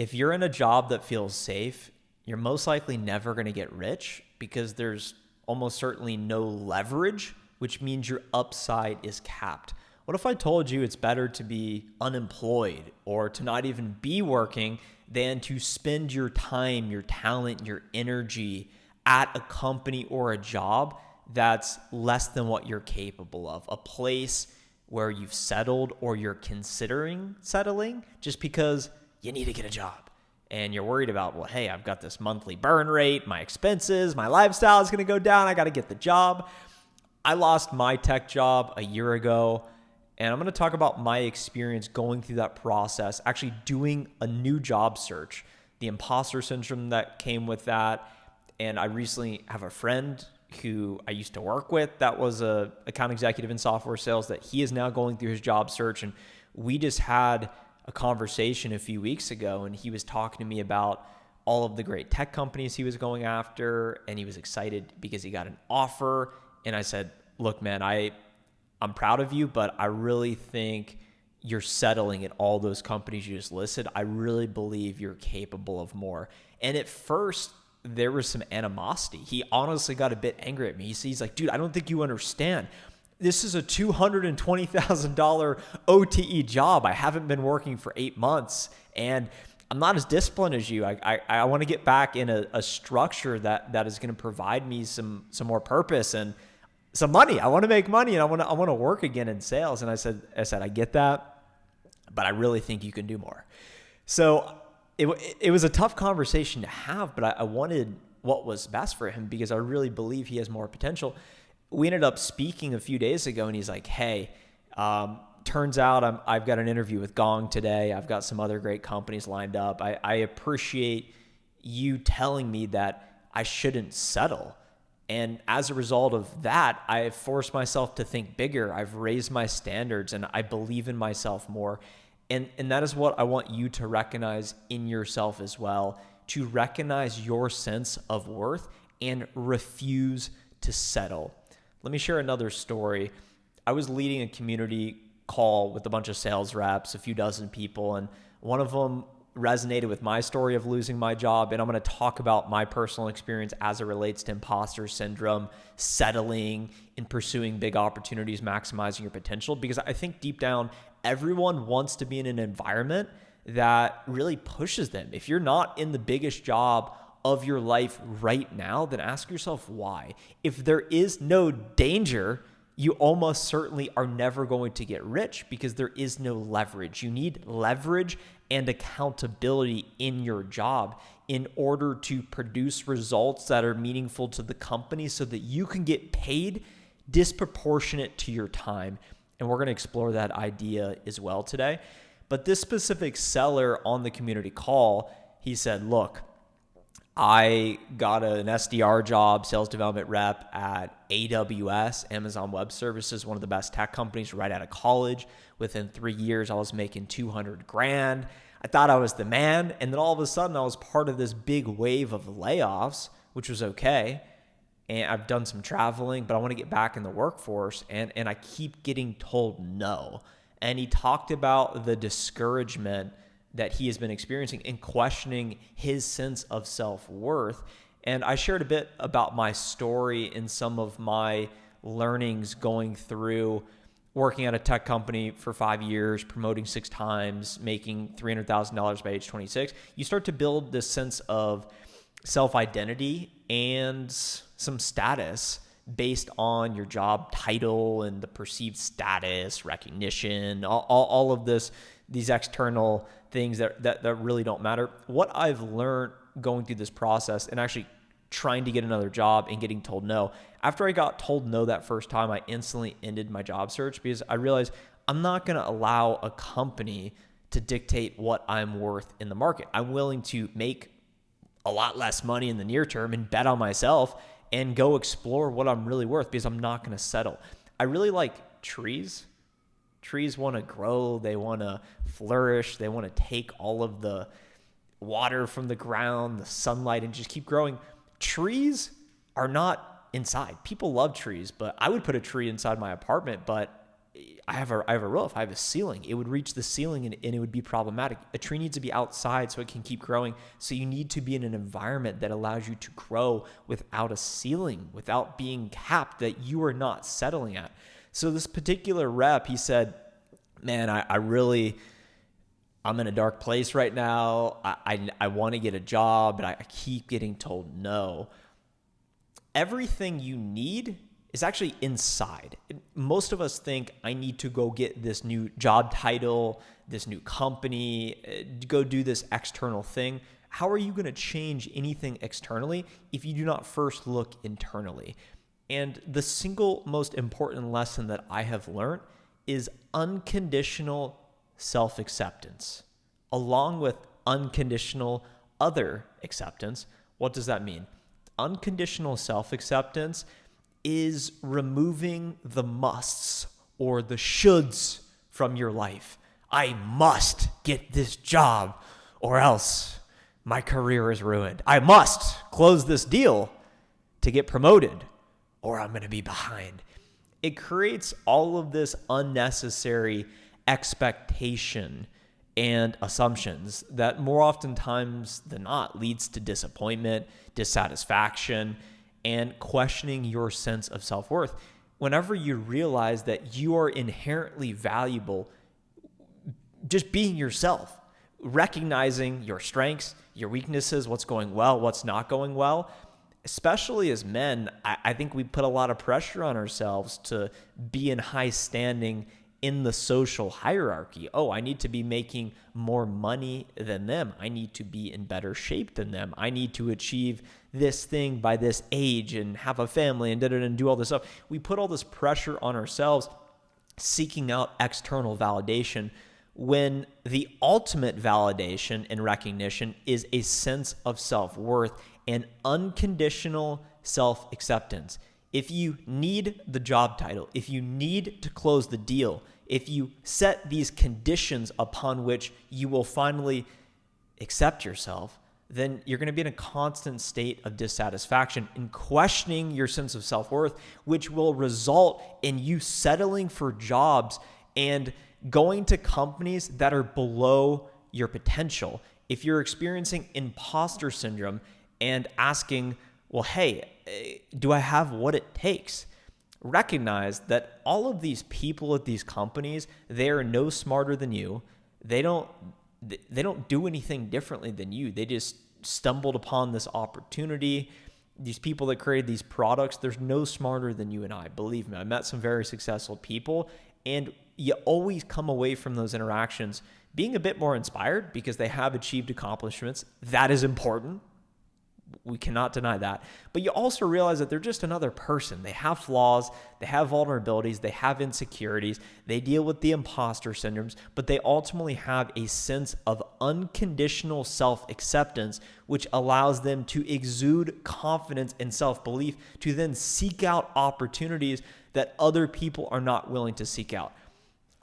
If you're in a job that feels safe, you're most likely never going to get rich because there's almost certainly no leverage, which means your upside is capped. What if I told you it's better to be unemployed or to not even be working than to spend your time, your talent, your energy at a company or a job that's less than what you're capable of, a place where you've settled or you're considering settling just because you need to get a job and you're worried about, well, hey, I've got this monthly burn rate, my expenses, my lifestyle is going to go down. I got to get the job. I lost my tech job a year ago, and I'm going to talk about my experience going through that process, actually doing a new job search, the imposter syndrome that came with that. And I recently have a friend who I used to work with that was a account executive in software sales that he is now going through his job search. And we just had a conversation a few weeks ago, and he was talking to me about all of the great tech companies he was going after, and he was excited because he got an offer. And I said, look, man, I'm proud of you, but I really think you're settling at all those companies you just listed. I really believe you're capable of more. And at first, there was some animosity. He honestly got a bit angry at me. He's like, dude, I don't think you understand. This is a $220,000 OTE job. I haven't been working for 8 months, and I'm not as disciplined as you. I want to get back in a structure that is going to provide me some more purpose and some money. I want to make money, and I want to work again in sales. And I said, I get that, but I really think you can do more. So it was a tough conversation to have, but I wanted what was best for him because I really believe he has more potential. We ended up speaking a few days ago, and he's like, hey, turns out I've got an interview with Gong today. I've got some other great companies lined up. I appreciate you telling me that I shouldn't settle. And as a result of that, I've forced myself to think bigger. I've raised my standards, and I believe in myself more. And that is what I want you to recognize in yourself as well, to recognize your sense of worth and refuse to settle. Let me share another story. I was leading a community call with a bunch of sales reps, a few dozen people, and one of them resonated with my story of losing my job. And I'm going to talk about my personal experience as it relates to imposter syndrome, settling, and pursuing big opportunities, maximizing your potential. Because I think deep down, everyone wants to be in an environment that really pushes them. If you're not in the biggest job of your life right now, then ask yourself why. If there is no danger, you almost certainly are never going to get rich because there is no leverage. You need leverage and accountability in your job in order to produce results that are meaningful to the company so that you can get paid disproportionate to your time. And we're going to explore that idea as well today. But this specific seller on the community call, he said, look, I got an SDR job, sales development rep at AWS, Amazon Web Services, one of the best tech companies right out of college. Within 3 years, I was making $200,000. I thought I was the man. And then all of a sudden, I was part of this big wave of layoffs, which was okay. And I've done some traveling, but I want to get back in the workforce. And I keep getting told no. And he talked about the discouragement that he has been experiencing and questioning his sense of self-worth. And I shared a bit about my story and some of my learnings going through working at a tech company for 5 years, promoting 6 times, making $300,000 by age 26. You start to build this sense of self-identity and some status based on your job title and the perceived status, recognition, all of these external things that really don't matter. What I've learned going through this process and actually trying to get another job and getting told no, after I got told no that first time, I instantly ended my job search because I realized I'm not going to allow a company to dictate what I'm worth in the market. I'm willing to make a lot less money in the near term and bet on myself and go explore what I'm really worth because I'm not going to settle. I really like trees. Trees want to grow, they want to flourish, they want to take all of the water from the ground, the sunlight, and just keep growing. Trees are not inside. People love trees, but I would put a tree inside my apartment, but I have a roof, I have a ceiling. It would reach the ceiling and it would be problematic. A tree needs to be outside so it can keep growing. So you need to be in an environment that allows you to grow without a ceiling, without being capped, that you are not settling at. So this particular rep, he said, man, I'm in a dark place right now. I want to get a job, but I keep getting told no. Everything you need is actually inside. Most of us think I need to go get this new job title, this new company, go do this external thing. How are you going to change anything externally if you do not first look internally? And the single most important lesson that I have learned is unconditional self-acceptance, along with unconditional other acceptance. What does that mean? Unconditional self-acceptance is removing the musts or the shoulds from your life. I must get this job or else my career is ruined. I must close this deal to get promoted or I'm going to be behind. It creates all of this unnecessary expectation and assumptions that more oftentimes than not leads to disappointment, dissatisfaction, and questioning your sense of self-worth. Whenever you realize that you are inherently valuable, just being yourself, recognizing your strengths, your weaknesses, what's going well, what's not going well, especially as men, I think we put a lot of pressure on ourselves to be in high standing in the social hierarchy. Oh, I need to be making more money than them. I need to be in better shape than them. I need to achieve this thing by this age and have a family and do all this stuff. We put all this pressure on ourselves seeking out external validation when the ultimate validation and recognition is a sense of self-worth and unconditional self-acceptance. If you need the job title, if you need to close the deal, if you set these conditions upon which you will finally accept yourself, then you're going to be in a constant state of dissatisfaction and questioning your sense of self-worth, which will result in you settling for jobs and going to companies that are below your potential. If you're experiencing imposter syndrome and asking, well, hey, do I have what it takes? Recognize that all of these people at these companies, they are no smarter than you. They don't do anything differently than you. They just stumbled upon this opportunity. These people that created these products, there's no smarter than you and I. Believe me, I met some very successful people, and you always come away from those interactions being a bit more inspired because they have achieved accomplishments. That is important. We cannot deny that. But you also realize that they're just another person. They have flaws, they have vulnerabilities, they have insecurities, they deal with the imposter syndromes, but they ultimately have a sense of unconditional self-acceptance, which allows them to exude confidence and self-belief to then seek out opportunities that other people are not willing to seek out.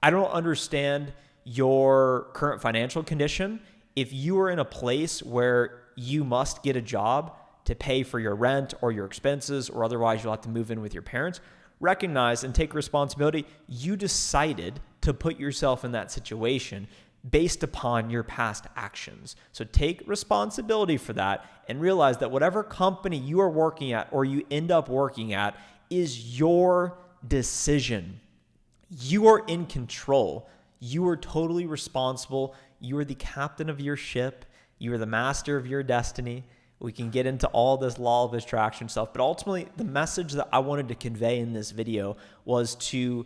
I don't understand your current financial condition. If you are in a place where you must get a job to pay for your rent or your expenses, or otherwise you'll have to move in with your parents, recognize and take responsibility. You decided to put yourself in that situation based upon your past actions. So take responsibility for that and realize that whatever company you are working at or you end up working at is your decision. You are in control. You are totally responsible. You are the captain of your ship. You are the master of your destiny. We can get into all this law of attraction stuff, but ultimately the message that I wanted to convey in this video was to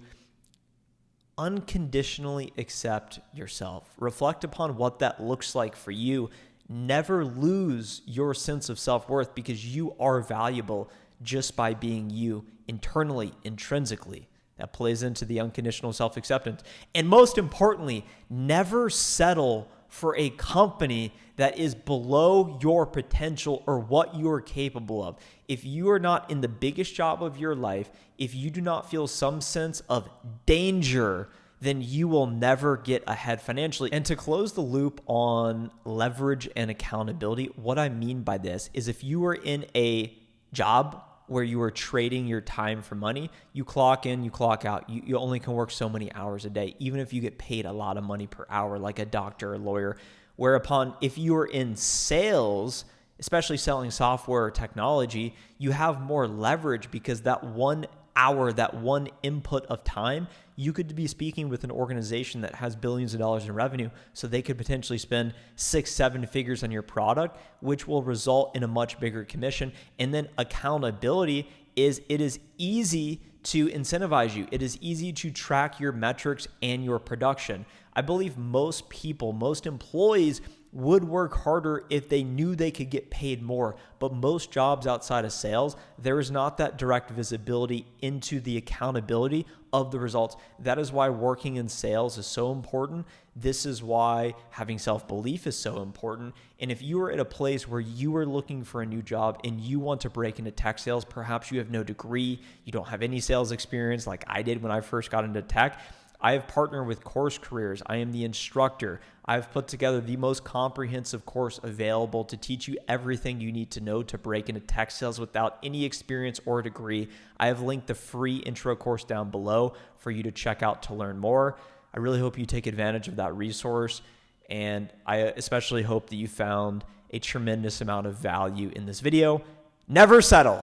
unconditionally accept yourself. Reflect upon what that looks like for you. Never lose your sense of self-worth because you are valuable just by being you internally, intrinsically. That plays into the unconditional self-acceptance. And most importantly, never settle for a company that is below your potential or what you are capable of. If you are not in the biggest job of your life, if you do not feel some sense of danger, then you will never get ahead financially. And to close the loop on leverage and accountability, what I mean by this is if you are in a job where you are trading your time for money. You clock in, you clock out. You only can work so many hours a day, even if you get paid a lot of money per hour, like a doctor or lawyer. Whereupon, if you are in sales, especially selling software or technology, you have more leverage because that 1 hour, that one input of time, you could be speaking with an organization that has billions of dollars in revenue, so they could potentially spend 6-7 figures on your product, which will result in a much bigger commission. And then accountability is, it is easy to incentivize you. It is easy to track your metrics and your production. I believe most people, most employees would work harder if they knew they could get paid more. But most jobs outside of sales, there is not that direct visibility into the accountability of the results. That is why working in sales is so important. This is why having self-belief is so important. And if you are at a place where you are looking for a new job and you want to break into tech sales, perhaps you have no degree, you don't have any sales experience like I did when I first got into tech, I have partnered with CourseCareers. I am the instructor. I've put together the most comprehensive course available to teach you everything you need to know to break into tech sales without any experience or degree. I have linked the free intro course down below for you to check out to learn more. I really hope you take advantage of that resource, and I especially hope that you found a tremendous amount of value in this video. Never settle.